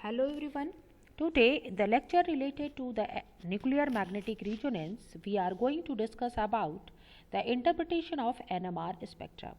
Hello everyone. Today the lecture related to the nuclear magnetic resonance, we are going to discuss about the interpretation of NMR spectra.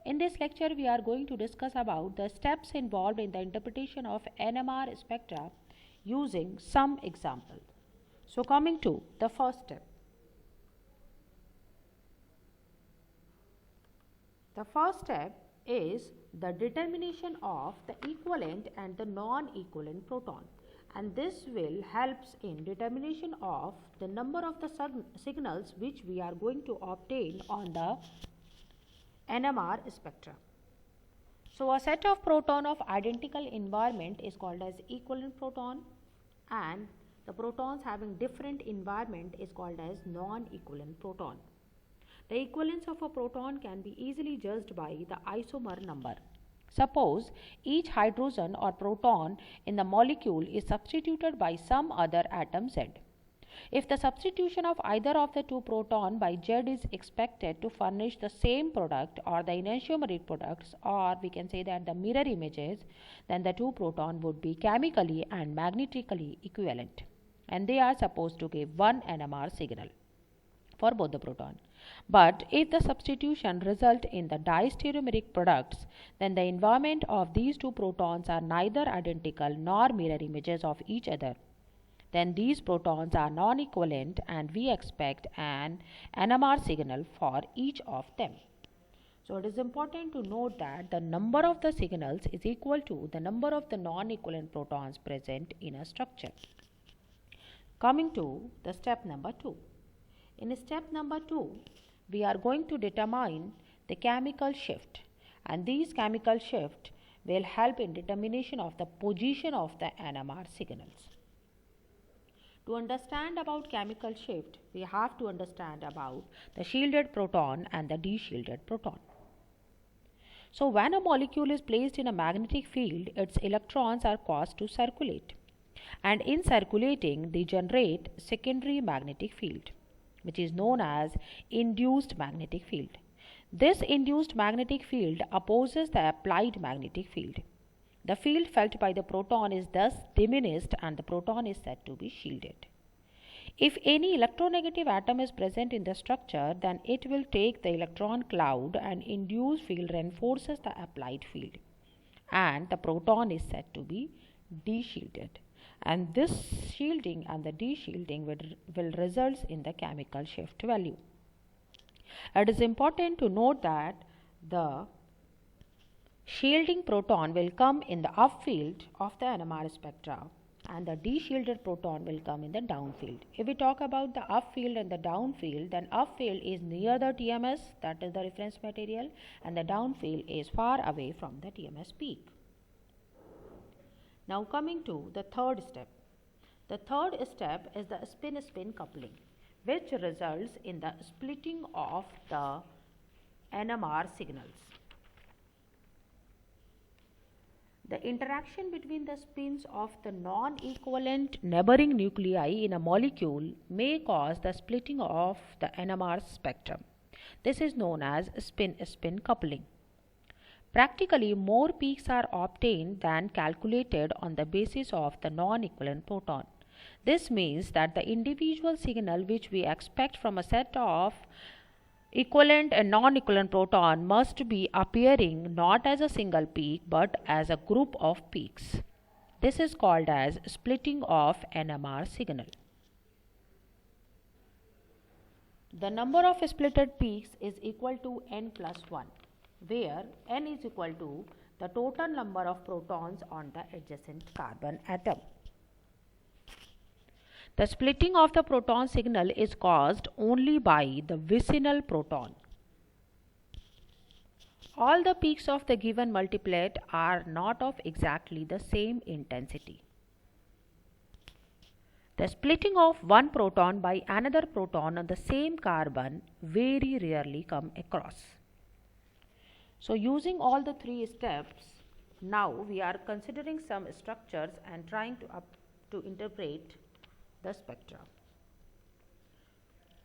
In this lecture we are going to discuss about the steps involved in the interpretation of NMR spectra using some examples. So coming to the first step. The first step is the determination of the equivalent and the non-equivalent proton, and this will helps in determination of the number of the signals which we are going to obtain on the NMR spectra. So a set of proton of identical environment is called as equivalent proton, and the protons having different environment is called as non-equivalent proton. The equivalence of a proton can be easily judged by the isomer number. Suppose each hydrogen or proton in the molecule is substituted by some other atom Z. If the substitution of either of the two proton by Z is expected to furnish the same product or the enantiomeric products, or we can say that the mirror images, then the two proton would be chemically and magnetically equivalent, and they are supposed to give one NMR signal for both the proton. But if the substitution result in the diastereomeric products, then the environment of these two protons are neither identical nor mirror images of each other. Then these protons are non-equivalent and we expect an NMR signal for each of them. So it is important to note that the number of the signals is equal to the number of the non-equivalent protons present in a structure. Coming to the step number 2. In step number 2, we are going to determine the chemical shift, and these chemical shift will help in determination of the position of the NMR signals. To understand about chemical shift, we have to understand about the shielded proton and the de-shielded proton. So when a molecule is placed in a magnetic field, its electrons are caused to circulate, and in circulating they generate secondary magnetic field, which is known as induced magnetic field. This induced magnetic field opposes the applied magnetic field. The field felt by the proton is thus diminished and the proton is said to be shielded. If any electronegative atom is present in the structure, then it will take the electron cloud and induced field reinforces the applied field, and the proton is said to be de-shielded. And this shielding and the de-shielding will result in the chemical shift value. It is important to note that the shielding proton will come in the up field of the NMR spectra and the de-shielded proton will come in the down field. If we talk about the up field and the down field, then up field is near the TMS, that is the reference material, and the down field is far away from the TMS peak. Now coming to the third step. The third step is the spin-spin coupling, which results in the splitting of the NMR signals. The interaction between the spins of the non-equivalent neighboring nuclei in a molecule may cause the splitting of the NMR spectrum. This is known as spin-spin coupling. Practically, more peaks are obtained than calculated on the basis of the non-equivalent proton. This means that the individual signal which we expect from a set of equivalent and non-equivalent proton must be appearing not as a single peak but as a group of peaks. This is called as splitting of NMR signal. The number of splitted peaks is equal to n plus 1. Where n is equal to the total number of protons on the adjacent carbon atom. The splitting of the proton signal is caused only by the vicinal proton. All the peaks of the given multiplet are not of exactly the same intensity. The splitting of one proton by another proton on the same carbon very rarely come across. So using all the three steps, now we are considering some structures and trying to interpret the spectra.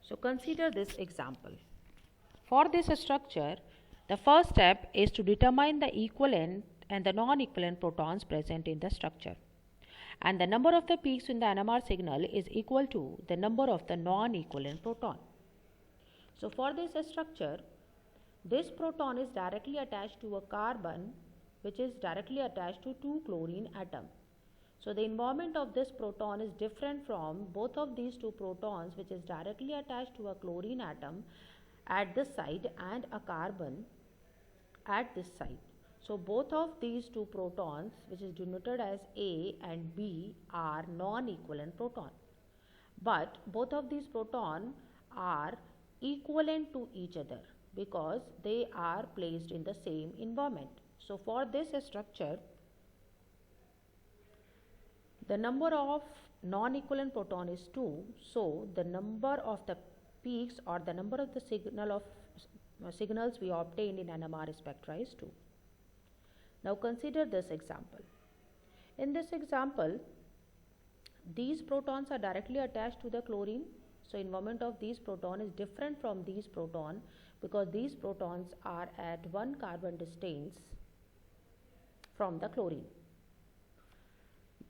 So consider this example. For this structure, the first step is to determine the equivalent and the non-equivalent protons present in the structure. and the number of the peaks in the NMR signal is equal to the number of the non-equivalent proton. So for this structure, this proton is directly attached to a carbon which is directly attached to two chlorine atom. So the environment of this proton is different from both of these two protons which is directly attached to a chlorine atom at this side and a carbon at this side. So both of these two protons, which is denoted as A and B, are non-equivalent proton. But both of these protons are equivalent to each other because they are placed in the same environment. So for this structure, the number of non-equivalent proton is 2. So the number of the peaks or the number of the signals we obtained in NMR spectra is 2. Now consider this example. In this example, these protons are directly attached to the chlorine. So environment of these proton is different from these proton because these protons are at one carbon distance from the chlorine.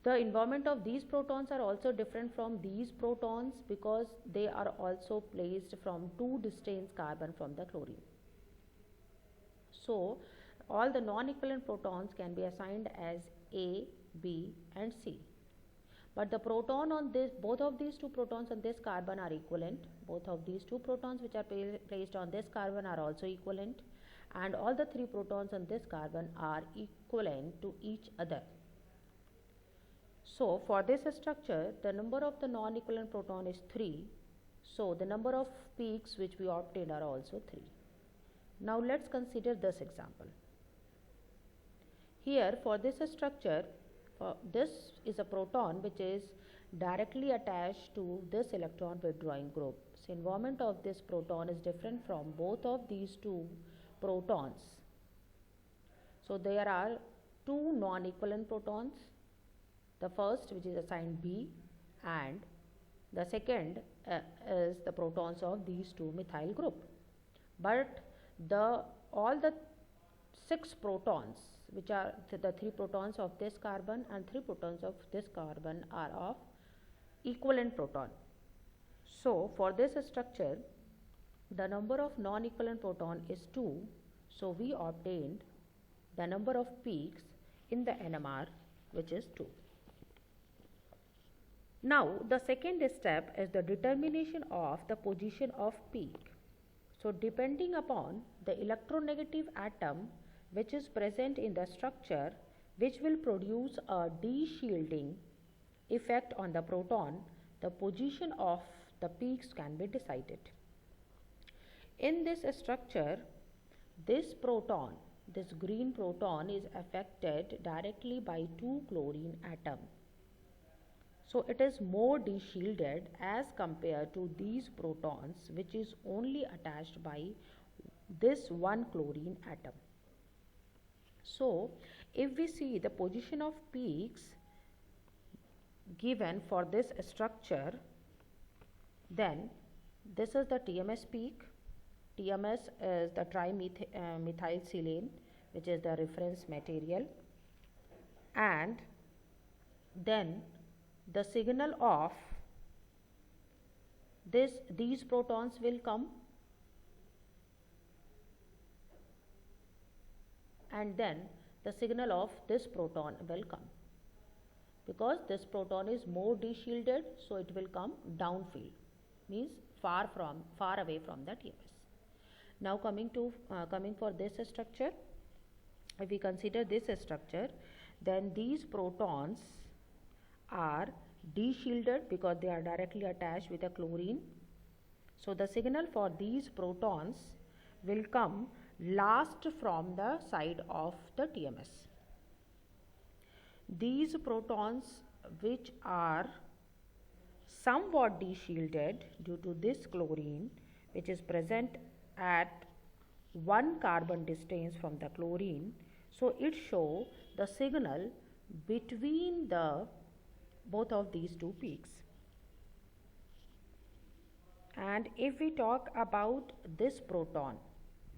The environment of these protons are also different from these protons because they are also placed from two distinct carbon from the chlorine. So all the non-equivalent protons can be assigned as A, B and C. But the proton on this, both of these two protons on this carbon are equivalent. Both of these two protons which are placed on this carbon are also equivalent, and all the three protons on this carbon are equivalent to each other. So for this structure, the number of the non-equivalent proton is 3. So the number of peaks which we obtained are also 3. Now let's consider this example. Here for this structure, this is a proton which is directly attached to this electron withdrawing group. So environment of this proton is different from both of these two protons. So there are two non-equivalent protons. The first, which is assigned B, and the second is the protons of these two methyl group. But all the 6 protons, which are the 3 protons of this carbon and 3 protons of this carbon, are of equivalent proton. So for this structure, the number of non-equivalent proton is 2. So we obtained the number of peaks in the NMR, which is 2. Now the second step is the determination of the position of peak. So depending upon the electronegative atom which is present in the structure, which will produce a de-shielding effect on the proton, the position of the peaks can be decided. In this structure, this proton, this green proton, is affected directly by 2 chlorine atoms. So it is more de-shielded as compared to these protons, which is only attached by this one chlorine atom. So if we see the position of peaks given for this structure, then this is the TMS peak. TMS is the trimethylsilane, which is the reference material, and then the signal of these protons will come, and then the signal of this proton will come. Because this proton is more de-shielded, so it will come downfield, means far away from the TMS. Now coming for this structure, if we consider this structure, then these protons are de-shielded because they are directly attached with a chlorine. So the signal for these protons will come last from the side of the TMS. These protons which are somewhat de-shielded due to this chlorine, which is present at 1 carbon distance from the chlorine, so it shows the signal between both of these two peaks. And if we talk about this proton,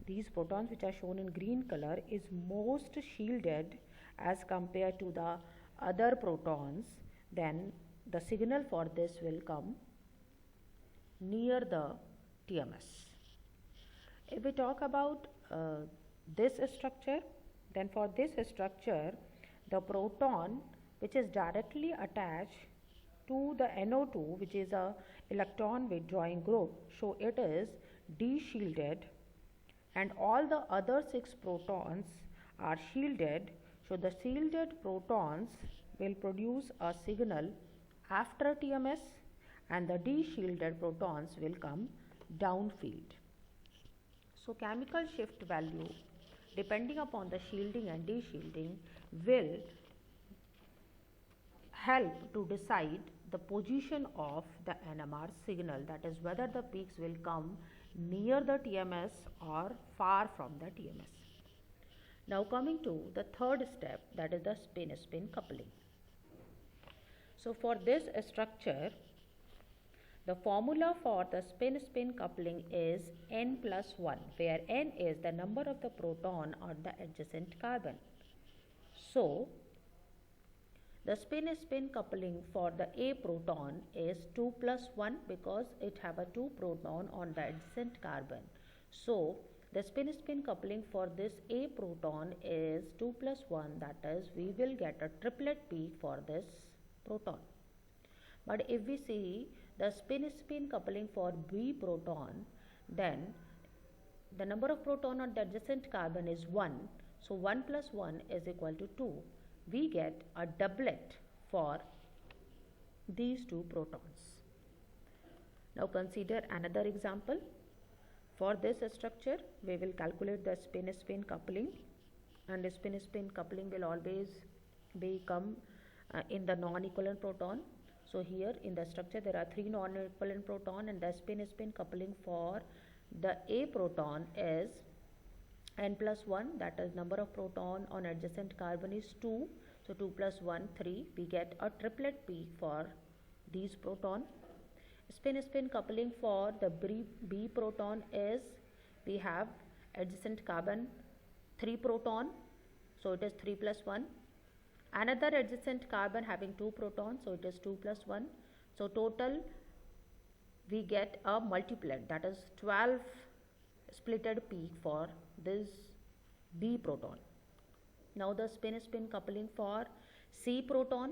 these protons which are shown in green color is most shielded as compared to the other protons, then the signal for this will come near the TMS. If we talk about this structure, then for this structure, the proton which is directly attached to the NO2, which is a electron withdrawing group, so it is de-shielded, and all the other 6 protons are shielded. So the shielded protons will produce a signal after TMS, and the de-shielded protons will come downfield. So chemical shift value depending upon the shielding and de-shielding will help to decide the position of the NMR signal, that is whether the peaks will come near the TMS or far from the TMS. Now coming to the third step, that is the spin-spin coupling. So for this structure, the formula for the spin-spin coupling is n plus 1, where n is the number of the proton on the adjacent carbon. So the spin-spin coupling for the A proton is 2 plus 1 because it have a 2 proton on the adjacent carbon. So the spin-spin coupling for this A proton is 2 plus 1, that is we will get a triplet peak for this proton. But if we see the spin-spin coupling for B proton, then the number of proton on the adjacent carbon is 1. So 1 plus 1 is equal to 2. We get a doublet for these 2 protons. Now consider another example. For this structure, we will calculate the spin-spin coupling, and the spin-spin coupling will always become in the non-equivalent proton. So here in the structure there are 3 non-equivalent proton, and the spin-spin coupling for the A proton is n plus 1, that is number of proton on adjacent carbon is 2. So 2 plus 1, 3. We get a triplet peak for these proton. Spin-spin coupling for the B proton is, we have adjacent carbon 3 proton, so it is 3 plus 1. Another adjacent carbon having 2 protons, so it is 2 plus 1. So total we get a multiplet, that is 12 splitted peak for this B proton. Now the spin-spin coupling for C proton.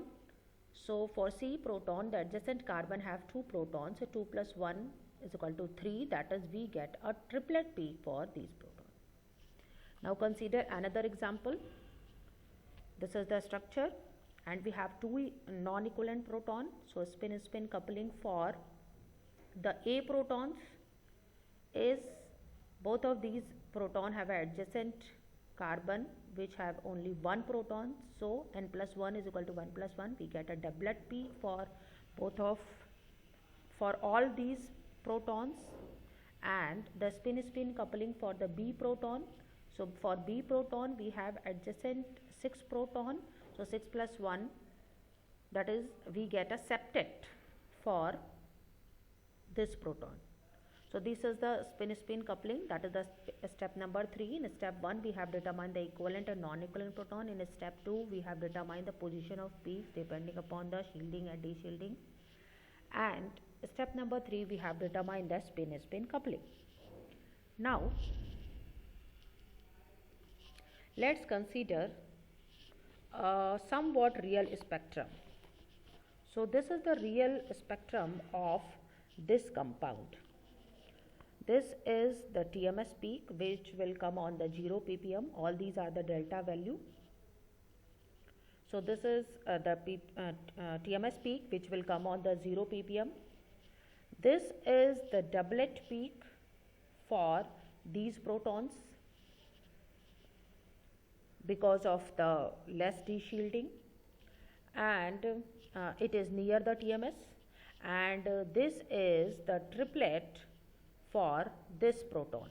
So for C proton, the adjacent carbon have 2 protons, so 2 plus 1 is equal to 3, that is we get a triplet peak for these protons. Now consider another example. This is the structure, and we have 2 non-equivalent proton. So spin-spin coupling for the A protons is, both of these proton have an adjacent carbon which have only 1 proton, so n plus 1 is equal to 1 plus 1. We get a doublet peak for all these protons. And the spin-spin coupling for the B proton. So for B proton we have adjacent 6 proton, so 6 plus 1, that is we get a septet for this proton. So this is the spin-spin coupling, that is the step number 3. In step 1 we have determined the equivalent and non-equivalent proton. In step 2 we have determined the position of peaks depending upon the shielding and de-shielding. And step number 3 we have determined the spin-spin coupling. Now let's consider somewhat real spectrum. So this is the real spectrum of this compound. This is the TMS peak which will come on the 0 ppm. All these are the delta value. So this is the TMS peak which will come on the 0 ppm. This is the doublet peak for these protons because of the less de-shielding, and it is near the TMS, and this is the triplet for this proton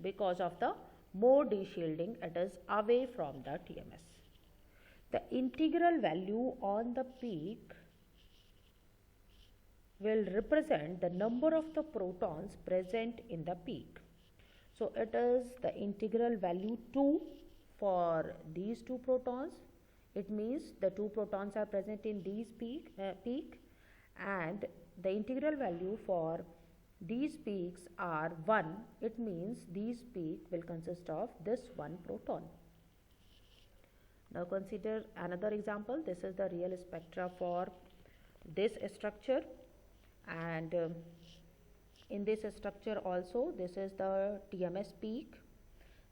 because of the more de-shielding, it is away from the TMS. The integral value on the peak will represent the number of the protons present in the peak. So it is the integral value 2 for these 2 protons, It means the two protons are present in these peak and the integral value for these peaks are 1. It means these peak will consist of this one proton. Now consider another example. This is the real spectra for this structure, and in this structure also this is the TMS peak.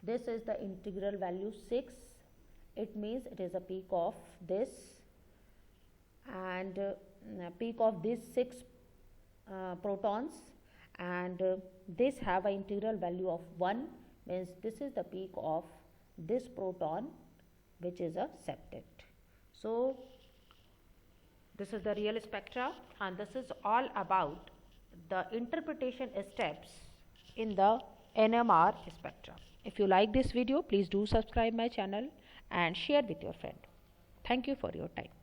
This is the integral value 6. It means it is a peak of this, and peak of these 6 protons, and this have an integral value of 1, means this is the peak of this proton, which is a septet. So this is the real spectra, and this is all about the interpretation steps in the NMR spectra. If you like this video, please do subscribe my channel and share with your friend. Thank you for your time.